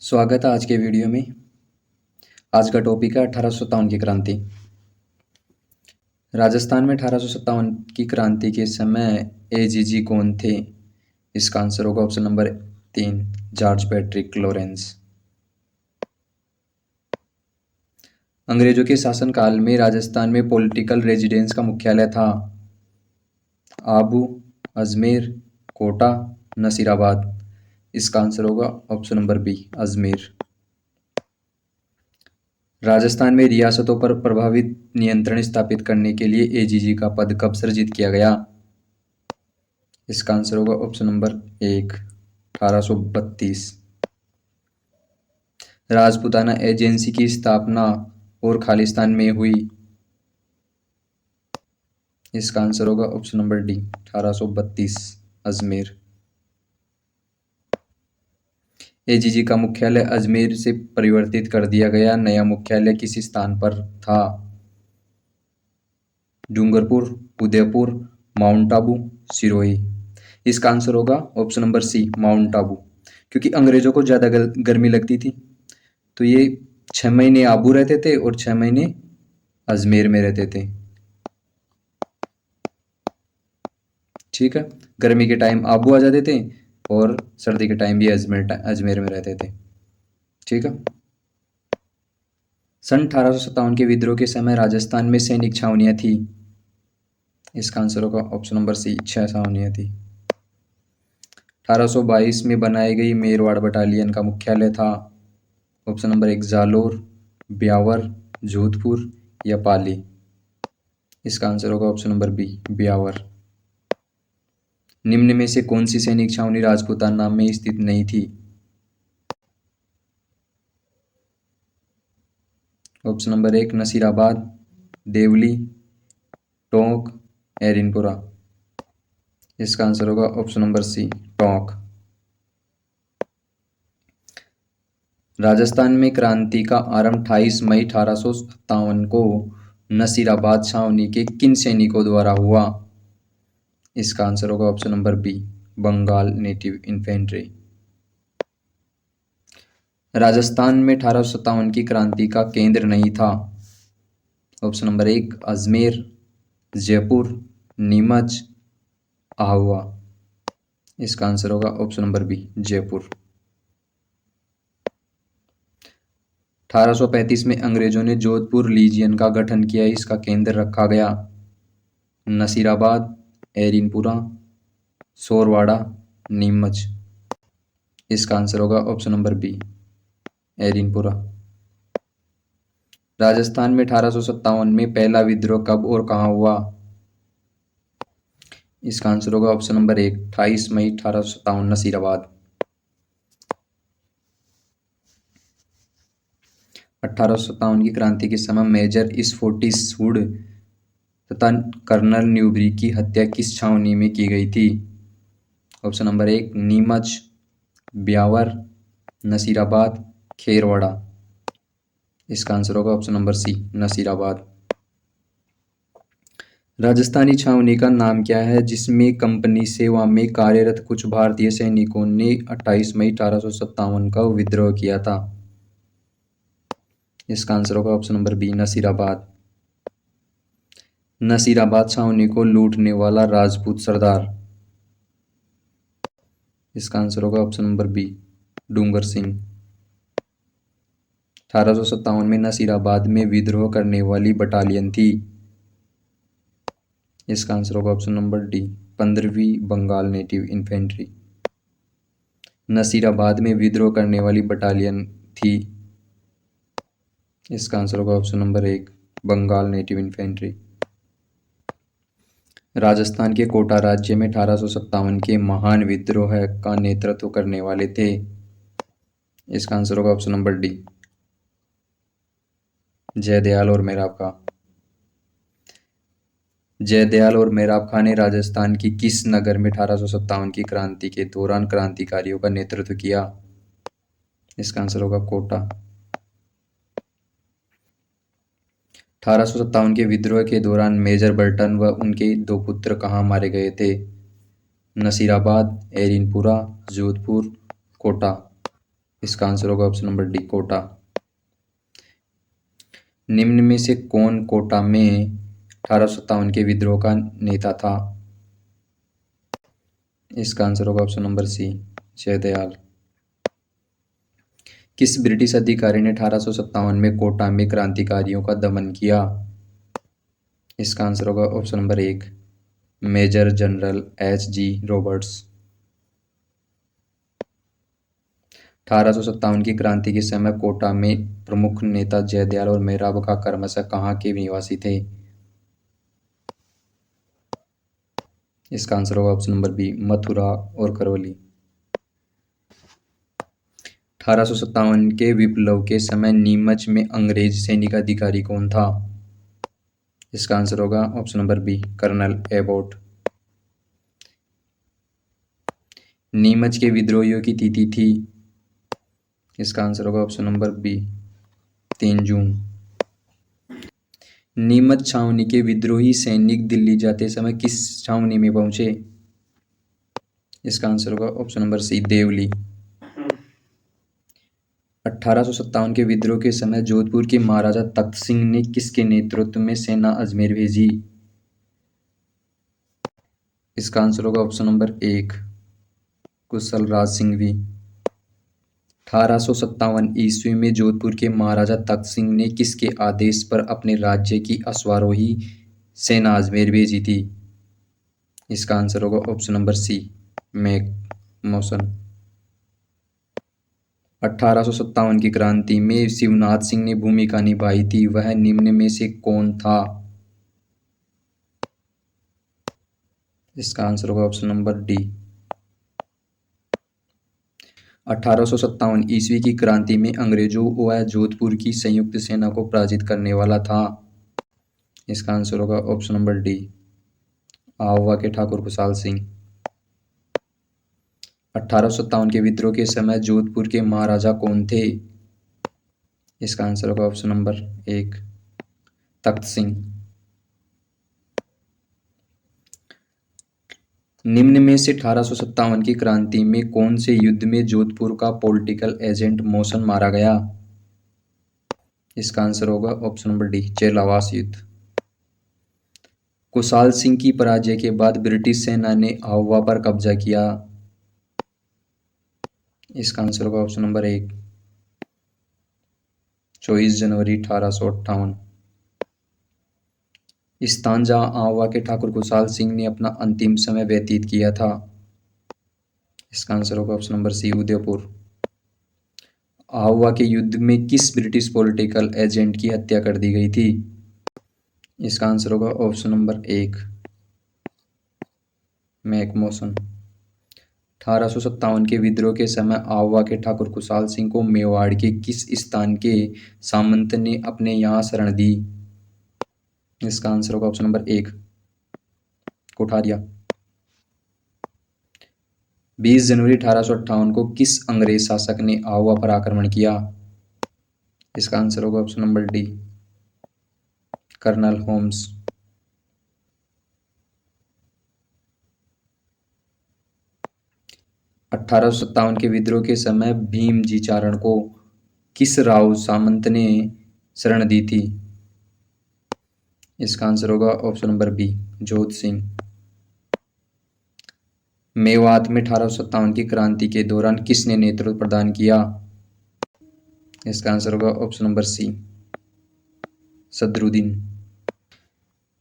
स्वागत है आज के वीडियो में। आज का टॉपिक है 1857 की क्रांति। राजस्थान में 1857 की क्रांति के समय एजीजी कौन थे? इसका आंसर होगा option number 3, George Patrick Lawrence. अंग्रेजों के शासनकाल में राजस्थान में पॉलिटिकल रेजिडेंस का मुख्यालय था आबू, अजमेर, कोटा, नसीराबाद। इसका आंसर होगा option number B, Ajmer. Rajasthan में रियासतों पर प्रभावित नियंत्रण स्थापित करने के लिए एजीजी का पद कब सृजित किया गया? इसका आंसर होगा ऑप्शन नंबर 1, 1832। राजपूताना एजेंसी की स्थापना और खालिस्तान में हुई। इसका आंसर होगा option number D, 1832, Ajmer. AGG का मुख्यालय अजमेर से परिवर्तित कर दिया गया। नया मुख्यालय किस स्थान पर था? डूंगरपुर, उदयपुर, माउंट आबू, सिरोही। इसका आंसर होगा option number C, Mount Abu. क्योंकि अंग्रेजों को ज़्यादा गर्मी लगती थी तो ये 6 महीने आबू रहते थे और 6 महीने अजमेर में रहते थे। ठीक है, गर्मी के टाइम आबू आ जाते थे और सर्दी के टाइम भी अजमेर में रहते थे। ठीक है। सन 1857 के विद्रोह के समय राजस्थान में सैनिक छावनियां थी। इसका आंसर होगा ऑप्शन नंबर सी, 6 छावनियां थी। 1822 में बनाई गई मेरवाड़ बटालियन का मुख्यालय था ऑप्शन नंबर 1, जालोर, ब्यावर, जोधपुर या पाली। इसका आंसर होगा ऑप्शन नंबर बी, ब्यावर। निम्न में से कौन सी सैनिक छावनी राजपूताना में स्थित नहीं थी? Option number 1, Nasirabad, Deoli, Tonk, Erinpura. इसका आंसर होगा option number C, Tonk. Rajasthan में क्रांति का आरंभ 28 मई 1857 को नसीराबाद छावनी के किन सैनिकों द्वारा हुआ? इसका आंसर होगा option number B, Bengal native infantry. Rajasthan में 1857 की क्रांति का केंद्र नहीं था। Option number 1, Ajmer, Jaipur, Neemuch, Ahua. इसका आंसर होगा ऑप्शन नंबर बी, जयपुर। 1835 में अंग्रेजों ने जोधपुर लीजियन का गठन किया। इसका केंद्र रखा गया नसीराबाद, एरिनपुरा, सोरवाड़ा, नीमच। इसका आंसर होगा option number B, Erinpura. Rajasthan में 1857 में पहला विद्रोह कब और कहां हुआ? इसका आंसर होगा ऑप्शन नंबर 1, 28 मई 1857, नसीराबाद। 1857 की क्रांति के समय मेजर स्कॉटिशवुड तथा कर्नल न्यूबरी की हत्या किस छावनी में की गई थी? Option number 1, Neemuch, Beawar, Nasirabad, Kherwara. इसका आंसर होगा option number C, Nasirabad. Rajasthani छावनी का नाम क्या है जिसमें कंपनी सेवा में कार्यरत कुछ भारतीय सैनिकों ने 28 मई 1857 का विद्रोह किया था? इसका आंसर होगा option number B, Nasirabad. Nasirabad छावनी को लूटने वाला राजपूत सरदार। इसका आंसर होगा option number B, Dungar Singh. 1857 में नसीराबाद में विद्रोह करने वाली बटालियन थी। इसका आंसर होगा ऑप्शन नंबर डी, 15वीं बंगाल नेटिव इन्फेंट्री। नसीराबाद में विद्रोह करने वाली बटालियन थी। इसका आंसर होगा option number 1, Bengal native infantry. Rajasthan के कोटा राज्य में 1857 के महान विद्रोह का नेतृत्व करने वाले थे। इसका आंसर होगा ऑप्शन नंबर डी, जयदयाल और मेराब खां। जयदयाल और मेराब खां ने राजस्थान की किस नगर में 1857 की क्रांति के दौरान क्रांतिकारियों का नेतृत्व किया? इसका आंसर होगा कोटा। 1857 के विद्रोह के दौरान मेजर बर्टन व उनके 2 पुत्र कहाँ मारे गए थे? नसीराबाद, एरिनपुरा, जोधपुर, कोटा। इसका आंसर होगा ऑप्शन नंबर डी, कोटा। निम्न में से कौन कोटा में 1857 के विद्रोह का नेता था? इसका आंसर होगा ऑप्शन नंबर सी, जयदयाल। किस ब्रिटिश अधिकारी ने 1857 में कोटा में क्रांतिकारियों का दमन किया? इसका आंसर होगा ऑप्शन नंबर एक, मेजर जनरल H.G. रॉबर्ट्स। 1857 की क्रांति के समय कोटा में प्रमुख नेता जयदयाल और मेहराब का क्रमशः कहाँ के निवासी थे? इसका आंसर होगा ऑप्शन नंबर बी, मथुरा और करौली। 1857 के विप्लव के समय नीमच में अंग्रेज सैनिक अधिकारी कौन था? इसका आंसर होगा option number B, colonel Abbott. Neemuch के विद्रोहियों की तिथि थी? इसका आंसर होगा ऑप्शन नंबर बी, 3 जून। नीमच छावनी के विद्रोही सैनिक दिल्ली जाते समय किस छावनी में पहुंचे? इसका आंसर होगा ऑप्शन नंबर सी, देवली। 1857 के विद्रोह के समय जोधपुर के महाराजा तख्त सिंह ने किसके नेतृत्व में सेना अजमेर भेजी? इसका आंसर होगा ऑप्शन नंबर एक, कुशल राज सिंघवी। 1857 ईस्वी में जोधपुर के महाराजा तख्त सिंह ने किसके आदेश पर अपने राज्य की अश्वारोही सेना अजमेर भेजी थी? इसका आंसर होगा ऑप्शन नंबर सी, मैक मौसन। 1857 की क्रांति में शिवनाथ सिंह ने भूमिका निभाई थी, वह निम्न में से कौन था? इसका आंसर होगा ऑप्शन नंबर डी, 1857 ईस्वी की क्रांति में अंग्रेजों व जोधपुर की संयुक्त सेना को पराजित करने वाला था। इसका आंसर होगा ऑप्शन नंबर डी, आहोवा के ठाकुर खुशहाल सिंह। 1857 के विद्रोह के समय जोधपुर के महाराजा कौन थे? इसका आंसर होगा ऑप्शन नंबर एक, तख्त सिंह। निम्न में से 1857 की क्रांति में कौन से युद्ध में जोधपुर का पॉलिटिकल एजेंट मौसन मारा गया? इसका आंसर होगा ऑप्शन नंबर डी, चेलावास युद्ध। कुशाल सिंह की पराजय के बाद ब्रिटिश सेना ने आहोवा पर कब्जा किया। इसका आंसर होगा ऑप्शन नंबर एक, 24 जनवरी 1858। स्थान जहां आहोवा के ठाकुर खुशहाल सिंह ने अपना अंतिम समय व्यतीत किया था। इसका आंसर होगा ऑप्शन नंबर सी, उदयपुर। आहोवा के युद्ध में किस ब्रिटिश पॉलिटिकल एजेंट की हत्या कर दी गई थी? इसका आंसर होगा ऑप्शन नंबर एक, मैक मौसन। 1857 के विद्रोह के समय आहोवा के ठाकुर खुशहाल सिंह को मेवाड़ के किस स्थान के सामंत ने अपने यहाँ शरण दी? इसका आंसर होगा ऑप्शन नंबर एक, कोठारिया। 20 जनवरी 1858 को किस अंग्रेज शासक ने आहोवा पर आक्रमण किया? इसका आंसर होगा option number D, colonel Holmes. 1857 के विद्रोह के समय भीमजी चारण को किस राव सामंत ने शरण दी थी? इसका आंसर होगा ऑप्शन नंबर बी, जोध सिंह। मेवात में 1857 की क्रांति के दौरान किसने नेतृत्व प्रदान किया? इसका आंसर होगा option number C, Sadruddin.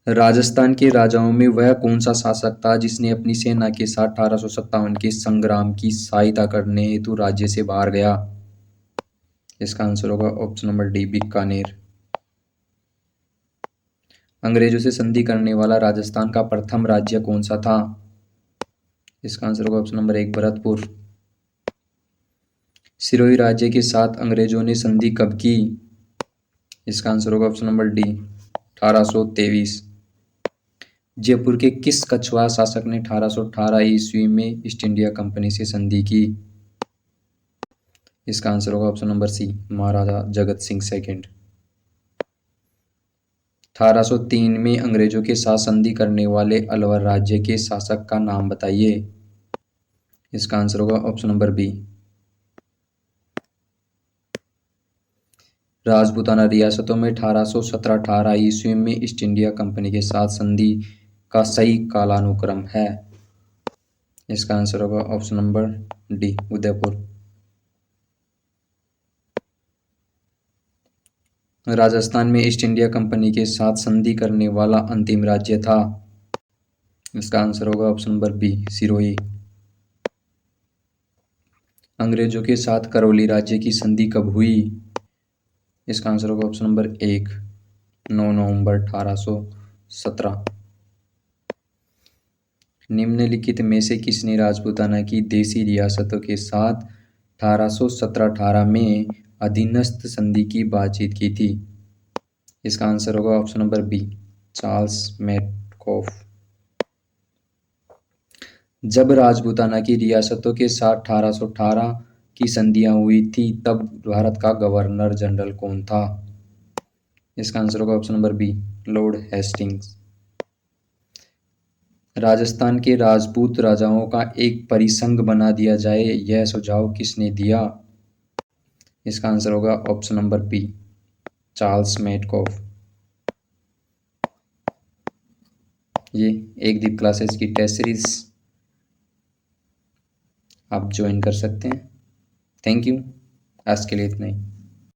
Rajasthan के राजाओं में वह कौन सा शासक था जिसने अपनी सेना के साथ 1857 के संग्राम की सहायता करने हेतु राज्य से बाहर गया? इसका आंसर होगा ऑप्शन नंबर डी, बीकानेर। अंग्रेजों से संधि करने वाला राजस्थान का प्रथम राज्य कौन सा था? इसका आंसर होगा ऑप्शन नंबर एक, भरतपुर। सिरोही राज्य के साथ अंग्रेजों ने संधि कब की? इसका आंसर होगा ऑप्शन नंबर डी, 1823। जयपुर के किस कछवाहा शासक ने 1818 ईस्वी में ईस्ट इंडिया कंपनी से संधि की? इसका आंसर होगा ऑप्शन नंबर सी, महाराजा जगत सिंह सेकंड। 1803 में अंग्रेजों के साथ संधि करने वाले अलवर राज्य के शासक का नाम बताइए। इसका आंसर होगा ऑप्शन नंबर बी, राजपूताना रियासतों में 1817-18 ईस्वी में ईस्ट इंडिया कंपनी के साथ संधि का सही कालानुक्रम है? इसका आंसर होगा option number D, Udaipur. Rajasthan में ईस्ट इंडिया कंपनी के साथ संधि करने वाला अंतिम राज्य था? इसका आंसर होगा ऑप्शन नंबर बी, सिरोही। अंग्रेजों के साथ करौली राज्य की संधि कब हुई? इसका आंसर होगा ऑप्शन नंबर एक, 9 नवंबर 1817। निम्नलिखित में से किसने राजपूताना की देशी रियासतों के साथ 1817-18 में अधीनस्थ संधि की बातचीत की थी? इसका आंसर होगा option number B, Charles Metcalfe. जब राजपूताना की रियासतों के साथ 1818 की संधियां हुई थी तब भारत का गवर्नर जनरल कौन था? इसका आंसर होगा option number B, lord Hastings. Rajasthan के राजपूत राजाओं का एक परिसंघ बना दिया जाए, यह सुझाव किसने दिया? इसका आंसर होगा option number B, Charles Metcalfe. ये एक दीप क्लासेस की टेस्ट सीरीज आप ज्वाइन कर सकते हैं। थैंक यू, आज के लिए इतना ही।